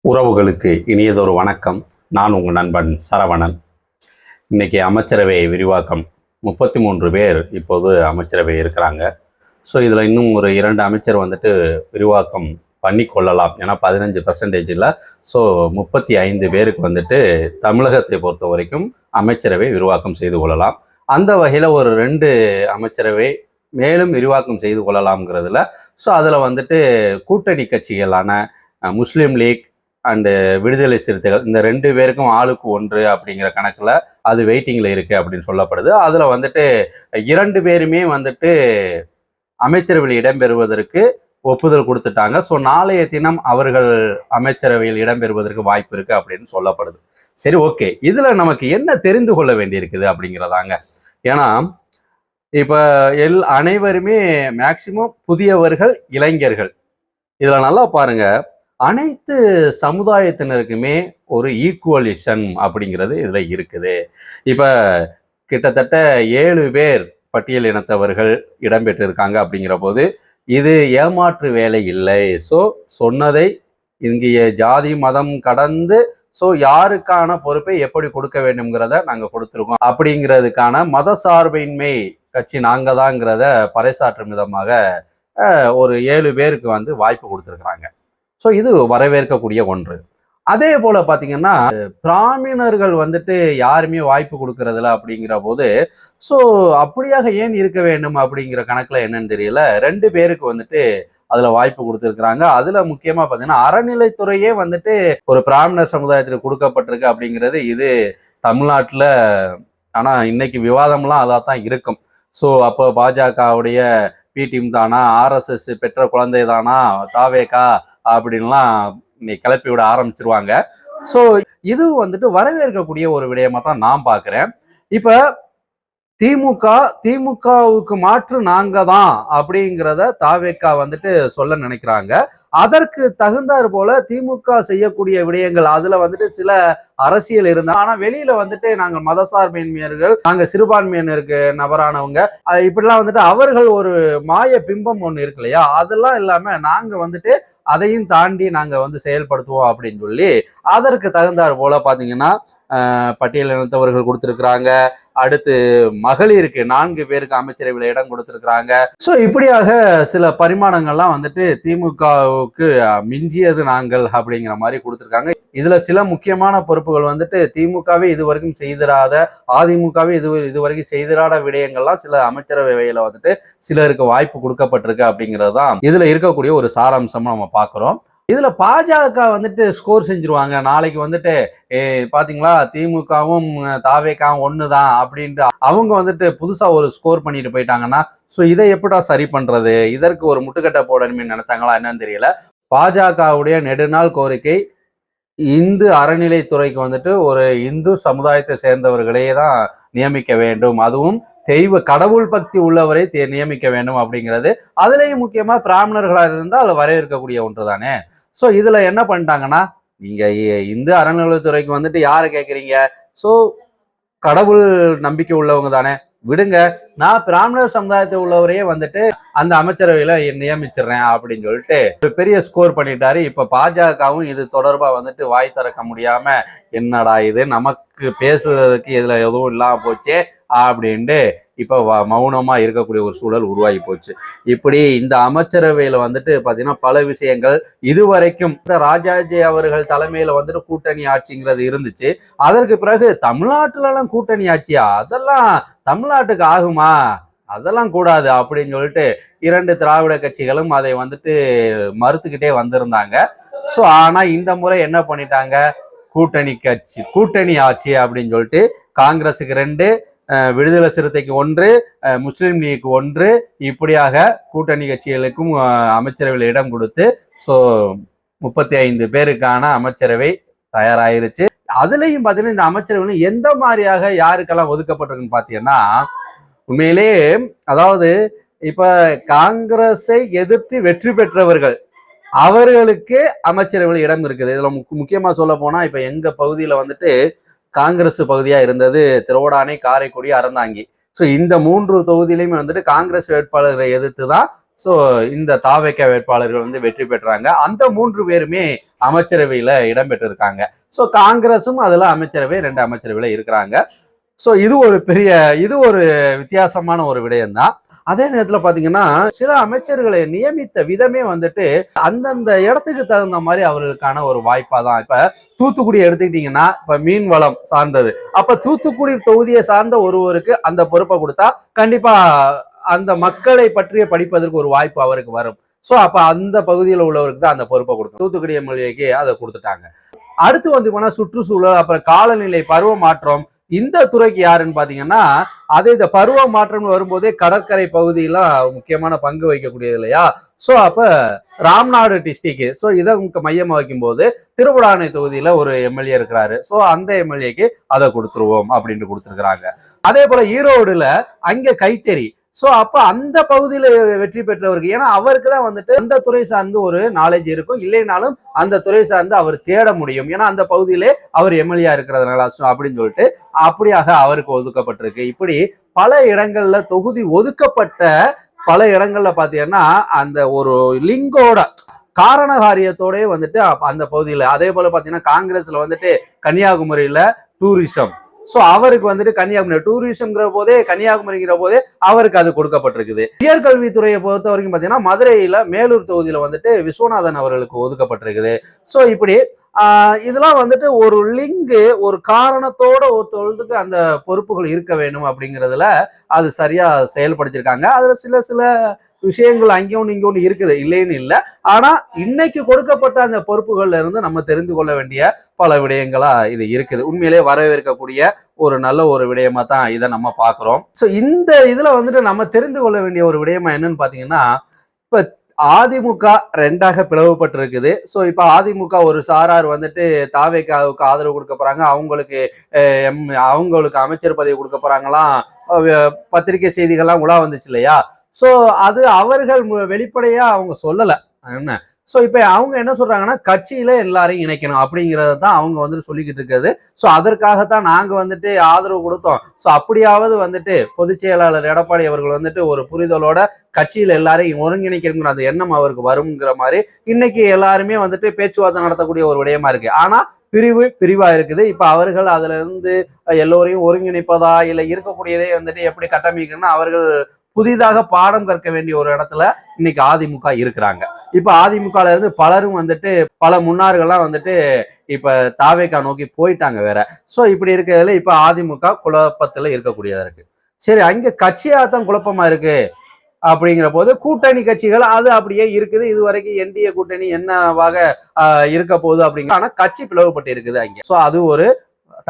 உறவுகளுக்கு இனியதொரு வணக்கம். நான் உங்கள் நண்பன் சரவணன். இன்னைக்கு அமைச்சரவை விரிவாக்கம் 33 பேர் இப்போது அமைச்சரவை இருக்கிறாங்க. ஸோ இதில் இன்னும் ஒரு 2 அமைச்சர் விரிவாக்கம் பண்ணி கொள்ளலாம். ஏன்னா 15%. ஸோ 35 பேருக்கு தமிழகத்தை பொறுத்த வரைக்கும் அமைச்சரவை விரிவாக்கம் செய்து கொள்ளலாம். அந்த வகையில் ஒரு 2 அமைச்சரவை மேலும் விரிவாக்கம் செய்து கொள்ளலாம்ங்கிறதுல ஸோ அதில் கூட்டணி கட்சிகளான முஸ்லீம் லீக் அண்டு விடுதலை சிறுத்தைகள் இந்த 2 பேருக்கும் ஆளுக்கு 1 அப்படிங்கிற கணக்கில் அது வெயிட்டிங்கில் இருக்குது அப்படின்னு சொல்லப்படுது. அதில் 2 பேருமே அமைச்சரவையில் இடம்பெறுவதற்கு ஒப்புதல் கொடுத்துட்டாங்க. ஸோ நாளைய தினம் அவர்கள் அமைச்சரவையில் இடம்பெறுவதற்கு வாய்ப்பு இருக்குது அப்படின்னு சொல்லப்படுது. சரி, ஓகே, இதில் நமக்கு என்ன தெரிந்து கொள்ள வேண்டியிருக்குது அப்படிங்கிறதாங்க. ஏன்னா இப்போ அனைவருமே மேக்சிமம் புதியவர்கள், இளைஞர்கள். இதில் நல்லா பாருங்க, அனைத்து சமுதாயத்தினருக்குமே ஒரு ஈக்குவலிஷன் அப்படிங்கிறது இதில் இருக்குது. இப்போ கிட்டத்தட்ட 7 பேர் பட்டியல் இனத்தவர்கள் இடம்பெற்றிருக்காங்க அப்படிங்கிற போது இது ஏமாற்று வேலை இல்லை. ஸோ சொன்னதை இங்கே ஜாதி மதம் கடந்து ஸோ யாருக்கான பொறுப்பை எப்படி கொடுக்க வேண்டும்ங்கிறத நாங்கள் கொடுத்துருக்கோம் அப்படிங்கிறதுக்கான மத சார்பின்மை கட்சி நாங்கள் தாங்கிறத பறைசாற்றும் விதமாக ஒரு 7 பேருக்கு வாய்ப்பு கொடுத்துருக்குறாங்க. ஸோ இது வரவேற்கக்கூடிய ஒன்று. அதே போல பார்த்தீங்கன்னா பிராமணர்கள் யாருமே வாய்ப்பு கொடுக்கறதில்ல அப்படிங்கிற போது ஸோ அப்படியாக ஏன் இருக்க வேண்டும் அப்படிங்கிற கணக்கில் என்னன்னு தெரியல, 2 பேருக்கு அதில் வாய்ப்பு கொடுத்துருக்குறாங்க. அதில் முக்கியமாக பார்த்தீங்கன்னா அறநிலைத்துறையே ஒரு பிராமணர் சமுதாயத்தில் கொடுக்கப்பட்டிருக்கு அப்படிங்கிறது இது தமிழ்நாட்டில். ஆனால் இன்னைக்கு விவாதம்லாம் அதாக தான் இருக்கும். ஸோ அப்போ பாஜகவுடைய பி டீம் தானா, ஆர்எஸ்எஸ் பெற்ற குழந்தை தானா, தாவேகா அப்படின்லாம் இன்னைக்கு கிளப்பி விட ஆரம்பிச்சிருவாங்க. ஸோ இது வரவேற்கக்கூடிய ஒரு விடயமா தான் நான் பார்க்குறேன். இப்போ திமுகவுக்கு மாற்று நாங்க தான் அப்படிங்கிறத தாவேகா சொல்ல நினைக்கிறாங்க. அதற்கு தகுந்தாற் போல திமுக செய்யக்கூடிய விடயங்கள் அதுல சில அரசியல் இருந்தா, ஆனா வெளியில நாங்கள் மதசார்பின்மையர்கள், நாங்க சிறுபான்மையினருக்கு நபரானவங்க, இப்படிலாம் அவர்கள் ஒரு மாய பிம்பம் ஒண்ணு இருக்கு இல்லையா, அதெல்லாம் இல்லாம நாங்க அதையும் தாண்டி நாங்க செயல்படுத்துவோம் அப்படின்னு சொல்லி அதற்கு தகுந்தாற் போல பாத்தீங்கன்னா பட்டியல் இனத்தவர்கள் கொடுத்திருக்கிறாங்க. அடுத்து மகளிருக்கு 4 பேருக்கு அமைச்சரவையில் இடம் கொடுத்திருக்கிறாங்க. ஸோ இப்படியாக சில பரிமாணங்கள்லாம் திமுகவுக்கு மிஞ்சியது நாங்கள் அப்படிங்கிற மாதிரி கொடுத்திருக்காங்க. இதுல சில முக்கியமான பொறுப்புகள் திமுகவே இதுவரைக்கும் செய்திராத, அதிமுகவே இதுவரைக்கும் செய்திராத விடயங்கள்லாம் சில அமைச்சரவையில சிலருக்கு வாய்ப்பு கொடுக்கப்பட்டிருக்கு அப்படிங்கிறது தான் இதுல இருக்கக்கூடிய ஒரு சாராம்சம் நம்ம பார்க்கிறோம். இதுல பாஜக ஸ்கோர் செஞ்சிருவாங்க. நாளைக்கு பாத்தீங்களா திமுகவும் தாவேகாவும் ஒண்ணுதான் அப்படின்ட்டு அவங்க புதுசா ஒரு ஸ்கோர் பண்ணிட்டு போயிட்டாங்கன்னா ஸோ இதை எப்படா சரி பண்றது, இதற்கு ஒரு முட்டுக்கட்டை போடணும்னு நினைச்சாங்களா என்னன்னு தெரியல. பாஜகவுடைய நெடுநாள் கோரிக்கை இந்து அறநிலைத்துறைக்கு ஒரு இந்து சமுதாயத்தை சேர்ந்தவர்களே தான் நியமிக்க வேண்டும், அதுவும் கடவுள் பக்தி உள்ளவரை நியமிக்க வேண்டும் அப்படிங்கிறது. அதுலேயும் முக்கியமா பிராமணர்களாக இருந்தால் வரவேற்கக்கூடிய ஒன்று தானே. ஸோ இதுல என்ன பண்ணிட்டாங்கன்னா, நீங்க இந்து அறநிலையத்துறைக்கு யாரை கேட்குறீங்க, ஸோ கடவுள் நம்பிக்கை உள்ளவங்க தானே, விடுங்க, நான் பிராமணர் சமுதாயத்தை உள்ளவரையே அந்த அமைச்சரவையில நியமிச்சிடுறேன் அப்படின்னு சொல்லிட்டு ஒரு பெரிய ஸ்கோர் பண்ணிட்டாரு. இப்ப பாஜகவும் இது தொடர்பா வாய் திறக்க முடியாம, என்னடா இது நமக்கு பேசுறதுக்கு இதுல எதுவும் இல்லாம போச்சே அப்படின்ட்டு இப்ப மௌனமா இருக்கக்கூடிய ஒரு சூழல் உருவாகி போச்சு. இப்படி இந்த அமைச்சரவையில பாத்தீங்கன்னா பல விஷயங்கள் இதுவரைக்கும் ராஜாஜி அவர்கள் தலைமையில கூட்டணி ஆட்சிங்கிறது இருந்துச்சு. அதற்கு பிறகு தமிழ்நாட்டுல எல்லாம் கூட்டணி ஆட்சியா, அதெல்லாம் தமிழ்நாட்டுக்கு ஆகுமா, அதெல்லாம் கூடாது அப்படின்னு சொல்லிட்டு 2 திராவிட கட்சிகளும் அதை மறுத்துக்கிட்டே வந்திருந்தாங்க. ஸோ ஆனா இந்த முறை என்ன பண்ணிட்டாங்க, கூட்டணி ஆட்சி அப்படின்னு சொல்லிட்டு காங்கிரஸுக்கு 2, விடுதலை சிறுத்தைக்கு 1, முஸ்லீம் லீக்கு 1, இப்படியாக கூட்டணி கட்சிகளுக்கும் அமைச்சரவையில் இடம் கொடுத்து ஸோ 35 பேருக்கான அமைச்சரவை தயாராயிருச்சு. அதுலயும் பாத்தீங்கன்னா இந்த அமைச்சரவை எந்த மாதிரியாக யாருக்கெல்லாம் ஒதுக்கப்பட்டிருக்குன்னு பாத்தீங்கன்னா, உண்மையிலேயே அதாவது இப்ப காங்கிரஸை எதிர்த்து வெற்றி பெற்றவர்கள் அவர்களுக்கு அமைச்சரவையில் இடம் இருக்குது. இதுல முக்கியமா சொல்ல போனா இப்ப எங்க பகுதியில காங்கிரஸ் பகுதியா இருந்தது திருவடானை, காரைக்குடி, அறந்தாங்கி. ஸோ இந்த 3 தொகுதியிலையுமே காங்கிரஸ் வேட்பாளர்களை எதிர்த்து தான் ஸோ இந்த தாவேக வேட்பாளர்கள் வந்து வெற்றி பெற்றாங்க. அந்த 3 பேருமே அமைச்சரவையில இடம்பெற்றிருக்காங்க. ஸோ காங்கிரஸும் அதுல அமைச்சரவை 2 அமைச்சரவையில இருக்கிறாங்க. ஸோ இது ஒரு வித்தியாசமான ஒரு விடயம் தான். அதே நேரத்துல பாத்தீங்கன்னா சில அமைச்சர்களை நியமித்த விதமே வந்துட்டு அந்தந்த இடத்துக்கு தகுந்த மாதிரி அவர்களுக்கான ஒரு வாய்ப்பா தான். இப்ப தூத்துக்குடி எடுத்துக்கிட்டீங்கன்னா இப்ப மீன் வளம் சார்ந்தது, அப்ப தூத்துக்குடி தொகுதியை சார்ந்த ஒருவருக்கு அந்த பொறுப்பை கொடுத்தா கண்டிப்பா அந்த மக்களை பற்றிய படிப்பதற்கு ஒரு வாய்ப்பு அவருக்கு வரும். சோ அப்ப அந்த பகுதியில் உள்ளவருக்கு தான் அந்த பொறுப்பை கொடுக்கும். தூத்துக்குடி எம்எல்ஏக்கு அதை கொடுத்துட்டாங்க. அடுத்து வந்து போனா சுற்றுச்சூழல், அப்புறம் காலநிலை, பருவ மாற்றம், இந்த துறைக்கு யாருன்னு பாத்தீங்கன்னா அதே இந்த பருவ மாற்றம் வரும்போதே கடற்கரை பகுதியெல்லாம் முக்கியமான பங்கு வகிக்கக்கூடியது இல்லையா. சோ அப்ப ராம்நாடு டிஸ்ட்ரிக்ட், சோ இதை மையமா வைக்கும் போது திருவிழானை தொகுதியில ஒரு எம்எல்ஏ இருக்கிறாரு. சோ அந்த எம்எல்ஏக்கு அதை கொடுத்துருவோம் அப்படின்னு கொடுத்துருக்காங்க. அதே போல ஈரோடுல அங்க கைத்தறி, சோ அப்ப அந்த பகுதியில வெற்றி பெற்றவருக்கு, ஏன்னா அவருக்கு தான் வந்துட்டு அந்த துறை சார்ந்து ஒரு நாலேஜ் இருக்கும், இல்லைனாலும் அந்த துறை சார்ந்து அவர் தேட முடியும், ஏன்னா அந்த பகுதியிலே அவர் எம்எல்ஏ இருக்கிறதுனால அப்படின்னு சொல்லிட்டு அப்படியாக அவருக்கு ஒதுக்கப்பட்டிருக்கு. இப்படி பல இடங்கள்ல தொகுதி ஒதுக்கப்பட்ட பல இடங்கள்ல பாத்தீங்கன்னா அந்த ஒரு லிங்கோட காரணகாரியத்தோட வந்துட்டு அந்த பகுதியில, அதே போல பாத்தீங்கன்னா காங்கிரஸ்ல வந்துட்டு கன்னியாகுமரியில டூரிசம், சோ அவருக்கு வந்துட்டு கன்னியாகுமரி டூரிசம்ங்கிற போதே கன்னியாகுமரிங்கிற போதே அவருக்கு அது கொடுக்கப்பட்டிருக்குது. உயர்கல்வித்துறையை பொறுத்த வரைக்கும் பாத்தீங்கன்னா மதுரையில மேலூர் தொகுதியில வந்துட்டு விஸ்வநாதன் அவர்களுக்கு ஒதுக்கப்பட்டிருக்குது. சோ இப்படி இதெல்லாம் வந்துட்டு ஒரு லிங்கு, ஒரு காரணத்தோட ஒருத்தருக்கு அந்த பொறுப்புகள் இருக்க வேணும் அப்படிங்கிறதுல அது சரியா செயல்படுத்திருக்காங்க. அதுல சில விஷயங்கள் அங்கே ஒன்று இங்கே ஒன்று இருக்குது, இல்லைன்னு இல்லை. ஆனா இன்னைக்கு கொடுக்கப்பட்ட அந்த பொறுப்புகள்ல இருந்து நம்ம தெரிந்து கொள்ள வேண்டிய பல விடயங்களா இது இருக்குது. உண்மையிலேயே வரவேற்கக்கூடிய ஒரு நல்ல ஒரு விடயமா தான் இதை நம்ம பாக்குறோம். ஸோ இந்த இதுல வந்துட்டு நம்ம தெரிந்து கொள்ள வேண்டிய ஒரு விடயமா என்னன்னு பாத்தீங்கன்னா, இப்ப அதிமுக 2ஆக பிளவுபட்டிருக்குது. ஸோ இப்ப அதிமுக ஒரு சாரார் வந்துட்டு தாவேகாவுக்கு ஆதரவு கொடுக்க போறாங்க, அவங்களுக்கு அமைச்சர் பதவி கொடுக்க போறாங்களாம், பத்திரிகை செய்திகள்லாம் உலா வந்துச்சு இல்லையா. சோ அது அவர்கள் வெளிப்படையா அவங்க சொல்லல என்ன. சோ இப்ப அவங்க என்ன சொல்றாங்கன்னா கட்சியில எல்லாரையும் இணைக்கணும் அப்படிங்கறத தான் அவங்க வந்துட்டு சொல்லிக்கிட்டு இருக்கிறது. சோ அதற்காகத்தான் நாங்க வந்துட்டு ஆதரவு கொடுத்தோம். சோ அப்படியாவது வந்துட்டு பொதுச் செயலாளர் எடப்பாடி அவர்கள் வந்துட்டு ஒரு புரிதலோட கட்சியில எல்லாரையும் ஒருங்கிணைக்கிற அந்த எண்ணம் அவருக்கு வருங்கிற மாதிரி இன்னைக்கு எல்லாருமே வந்துட்டு பேச்சுவார்த்தை நடத்தக்கூடிய ஒரு விடயமா இருக்கு. ஆனா பிரிவா இருக்குது. இப்ப அவர்கள் அதுல இருந்து எல்லோரையும் ஒருங்கிணைப்பதா இல்ல இருக்கக்கூடியதே வந்துட்டு எப்படி கட்டமைக்கணும்னா அவர்கள் புதிதாக பாடம் கற்க வேண்டிய ஒரு இடத்துல இன்னைக்கு அதிமுக இருக்கிறாங்க. இப்ப அதிமுகல இருந்து பலரும் வந்துட்டு பல முன்னார்கள்லாம் வந்துட்டு இப்ப தாவேகா நோக்கி போயிட்டாங்க வேற. சோ இப்படி இருக்கிறதுல இப்ப அதிமுக குழப்பத்துல இருக்கக்கூடியதா இருக்கு. சரி, அங்க கட்சியாத்தான் குழப்பமா இருக்கு அப்படிங்கிற போது கூட்டணி கட்சிகள் அது அப்படியே இருக்குது. இது வரைக்கும் என்டிஏ கூட்டணி என்னவாக இருக்க போகுது அப்படிங்கிற, ஆனா கட்சி பிளவுபட்டு இருக்குது அங்க. சோ அது ஒரு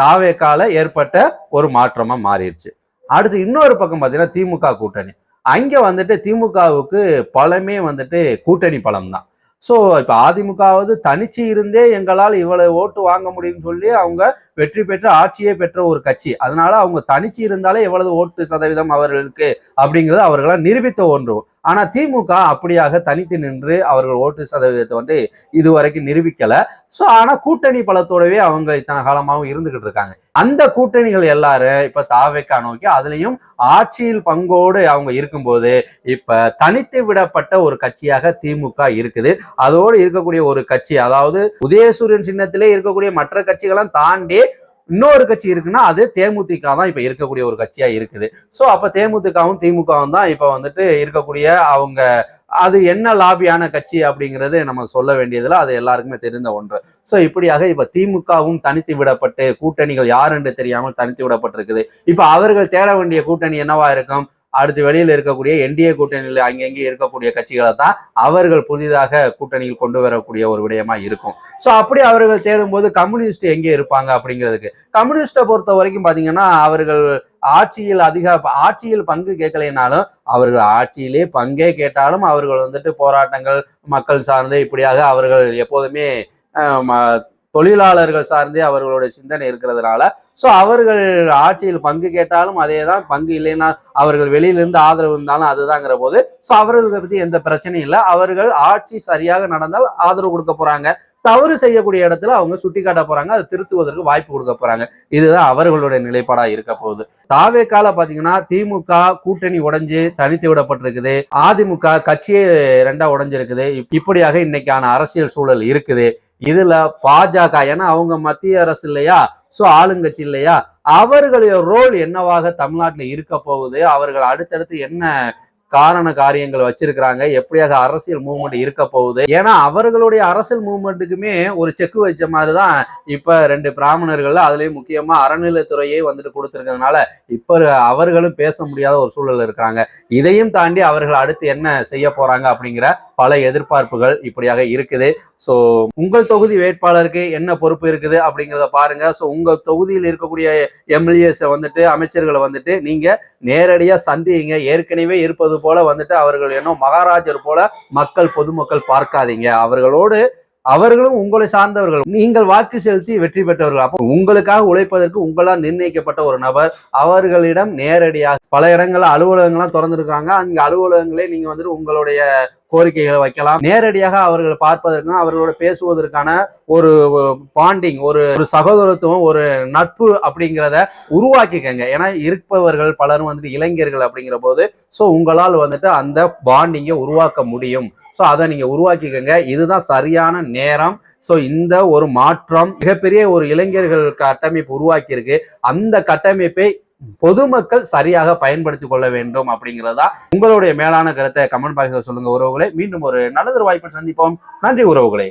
தாவேகால ஏற்பட்ட ஒரு மாற்றமா மாறிடுச்சு. அடுத்து இன்னொரு பக்கம் பாத்தீங்கன்னா திமுக கூட்டணி, அங்க வந்துட்டு திமுகவுக்கு பலமே வந்துட்டு கூட்டணி பலம் தான். சோ இப்ப அதிமுகவது தனிச்சு இருந்தே எங்களால் இவ்வளவு ஓட்டு வாங்க முடியும்னு சொல்லி அவங்க வெற்றி பெற்று ஆட்சியே பெற்ற ஒரு கட்சி. அதனால அவங்க தனிச்சு இருந்தாலே எவ்வளவு ஓட்டு சதவீதம் அவர்களுக்கு அப்படிங்கிறது அவர்களால் நிரூபித்த ஒன்று. ஆனா திமுக அப்படியாக தனித்து நின்று அவர்கள் ஓட்டு சதவீதத்தை வந்து இதுவரைக்கும் நிரூபிக்கல. சோ ஆனா கூட்டணி பலத்தோடவே அவங்க இத்தனை காலமாகவும் இருந்துகிட்டு இருக்காங்க. அந்த கூட்டணிகள் எல்லாரும் இப்ப தாவேகா நோக்கி, அதுலயும் ஆட்சியில் பங்கோடு அவங்க இருக்கும்போது இப்ப தனித்து விடப்பட்ட ஒரு கட்சியாக திமுக இருக்குது. அதோடு இருக்கக்கூடிய ஒரு கட்சி, அதாவது உதயசூரியன் சின்னத்திலே இருக்கக்கூடிய மற்ற கட்சிகளும் தாண்டி இன்னொரு கட்சி இருக்குன்னா அது தேமுதிக தான் இப்ப இருக்கக்கூடிய ஒரு கட்சியா இருக்குது. சோ அப்ப தேமுதிகவும் திமுகவும் தான் இப்ப வந்துட்டு இருக்கக்கூடிய அவங்க, அது என்ன லாபியான கட்சி அப்படிங்கிறது நம்ம சொல்ல வேண்டியதுல அது எல்லாருக்குமே தெரிந்த ஒன்று. சோ இப்படியாக இப்ப திமுகவும் தனித்து விடப்பட்டு கூட்டணிகள் யார் என்று தெரியாமல் தனித்து விடப்பட்டிருக்குது. இப்ப அவர்கள் தேட வேண்டிய கூட்டணி என்னவா இருக்கும், அடுத்து வெளியில இருக்கக்கூடிய என்டிஏ கூட்டணியில் அங்கங்கே இருக்கக்கூடிய கட்சிகளை தான் அவர்கள் புதிதாக கூட்டணியில் கொண்டு வரக்கூடிய ஒரு விடயமா இருக்கும். சோ அப்படி அவர்கள் தேடும் போது கம்யூனிஸ்ட் எங்கே இருப்பாங்க அப்படிங்கிறதுக்கு, கம்யூனிஸ்டை பொறுத்த வரைக்கும் பாத்தீங்கன்னா அவர்கள் ஆட்சியில் பங்கு கேட்கலைனாலும், அவர்கள் ஆட்சியிலே பங்கே கேட்டாலும் அவர்கள் வந்துட்டு போராட்டங்கள் மக்கள் சார்ந்து இப்படியாக அவர்கள் எப்போதுமே தொழிலாளர்கள் சார்ந்தே அவர்களுடைய சிந்தனை இருக்கிறதுனால சோ அவர்கள் ஆட்சியில் பங்கு கேட்டாலும் அதேதான், பங்கு இல்லைன்னா அவர்கள் வெளியிலிருந்து ஆதரவு இருந்தாலும் அதுதாங்கிற போது சோ அவர்களுக்கு பத்தி எந்த பிரச்சனையும் இல்லை. அவர்கள் ஆட்சி சரியாக நடந்தால் ஆதரவு கொடுக்க போறாங்க, தவறு செய்யக்கூடிய இடத்துல அவங்க சுட்டி காட்ட போறாங்க, அதை திருத்துவதற்கு வாய்ப்பு கொடுக்க போறாங்க. இதுதான் அவர்களுடைய நிலைப்பாடா இருக்க போகுது. தாவேக்கால பாத்தீங்கன்னா திமுக கூட்டணி உடைஞ்சு தனித்து விடப்பட்டிருக்குது, அதிமுக கட்சியே ரெண்டா உடைஞ்சிருக்குது. இப்படியாக இன்னைக்கான அரசியல் சூழல் இருக்குது. இதுல பாஜக, ஏன்னா அவங்க மத்திய அரசு இல்லையா, சோ ஆளுங்கட்சி இல்லையா, அவர்களுடைய ரோல் என்னவாக தமிழ்நாட்டில் இருக்க போகுது, அவர்கள் அடுத்தடுத்து என்ன காரண காரியங்கள் வச்சிருக்கிறாங்க, எப்படியாக அரசியல் மூவ்மெண்ட் இருக்க போகுது. ஏன்னா அவர்களுடைய அரசியல் மூவ்மெண்ட்டுக்குமே ஒரு செக் வச்ச மாதிரிதான் இப்ப 2 பிராமணர்கள், அதுலயும் முக்கியமா அறநிலைத்துறையே வந்துட்டு கொடுத்திருக்கிறதுனால இப்ப அவர்களும் பேச முடியாத ஒரு சூழல் இருக்கிறாங்க. இதையும் தாண்டி அவர்கள் அடுத்து என்ன செய்ய போறாங்க அப்படிங்கிற பல எதிர்பார்ப்புகள் இப்படியாக இருக்குது. சோ உங்கள் தொகுதி வேட்பாளருக்கு என்ன பொறுப்பு இருக்குது அப்படிங்கிறத பாருங்க. சோ உங்க தொகுதியில் இருக்கக்கூடிய எம்எல்ஏஸ் வந்துட்டு, அமைச்சர்களை வந்துட்டு நீங்க நேரடியா சந்திங்க. ஏற்கனவே இருப்பது போல வந்துட்டு அவர்கள் என்ன மகாராஜர் போல மக்கள் பொதுமக்கள் பார்க்காதீங்க. அவர்களும் உங்களை சார்ந்தவர்கள், நீங்கள் வாக்கு செலுத்தி வெற்றி பெற்றவர்கள். அப்போ உங்களுக்காக உழைப்பதற்கு உங்களால் நிர்ணயிக்கப்பட்ட ஒரு நபர், அவர்களிடம் நேரடியாக பல இடங்கள்ல அலுவலகங்கள்லாம் திறந்துருக்காங்க, அங்க அலுவலகங்களே நீங்க வந்துட்டு உங்களுடைய கோரிக்கைகளை வைக்கலாம். நேரடியாக அவர்கள் பார்ப்பதற்கும் அவர்களோட பேசுவதற்கான ஒரு பாண்டிங், ஒரு சகோதரத்துவம், ஒரு நட்பு அப்படிங்கிறத உருவாக்கிக்கங்க. ஏன்னா இருப்பவர்கள் பலரும் வந்துட்டு இளைஞர்கள் அப்படிங்கிற போது சோ உங்களால் வந்துட்டு அந்த பாண்டிங்கை உருவாக்க முடியும். சோ அதை நீங்க உருவாக்கிக்கங்க. இதுதான் சரியான நேரம். சோ இந்த ஒரு மாற்றம் மிகப்பெரிய ஒரு இளைஞர்கள் கட்டமைப்பு உருவாக்கி இருக்கு. அந்த கட்டமைப்பை பொதுமக்கள் சரியாக பயன்படுத்திக் கொள்ள வேண்டும் அப்படிங்கிறதா உங்களுடைய மேலான கருத்தை கமெண்ட் பாக்ஸ்ல சொல்லுங்க உறவுகளே. மீண்டும் ஒரு நல்லதொரு வாய்ப்பை சந்திப்போம். நன்றி உறவுகளே.